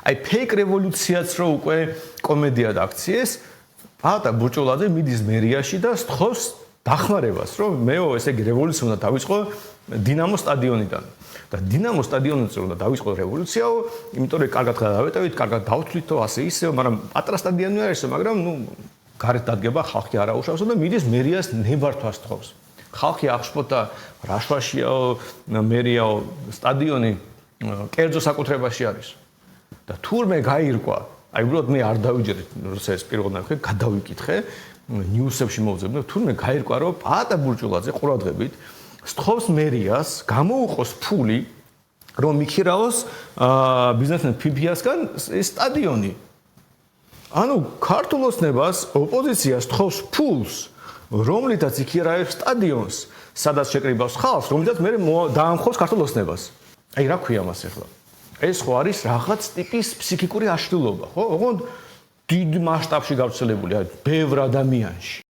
აი ფეიქ რევოლუციაც რო უკვე კომედიად აქციეს, პაატა ბურჭულაძე მიდის მერიაში და სთხოვს დახმარებას, რომ მეო ესე იგი რევოლუცია უნდა დავიწყო დინამო სტადიონიდან. და დინამო სტადიონից უნდა დავიწყო რევოლუციაო, იმიტომ რომ კარგად გადავეტევით, კარგად დავთვლითო, ასე ისე, მაგრამ პატრა სტადიონი არ ისე, მაგრამ გარეთ დადგება, ხალხი არ აუშავსო და მიდის მერიას ნებართვას თხოვს. ხალხი აღშფოთა რაშვაშიაო, მერიაო, სტადიონი კერძო საკუთრებაში არის. და თურმე გაირკვა, აი უბრალოდ მე არ დავიჯერეთ, როცა ეს პირველ ნახე, გადავიკითხე, ნიუსებში მოვძებნე, თურმე გაირკვა, რომ პაატა ბურჭულაძე ყურადღებით სთხოვს მერიას, გამოუყოს ფული, რომ იქირაოს ბიზნესმენ ფიფიასგან ეს სტადიონი. ანუ ქართულ ოცნებას ოპოზიციას თხოვს ფულს, რომლითაც იქირაებს სტადიონს, სადაც შეკრიბავს ხალხს, რომლითაც მე დაამხობს ქართულ ოცნებას. აი რა ქვია მას ახლა? ეს ხო არის რაღაც ტიპის ფსიქიკური აშლილობა, ხო? ოღონდ დიდ მასშტაბში გავრცელებული, აი ბევრ ადამიანში.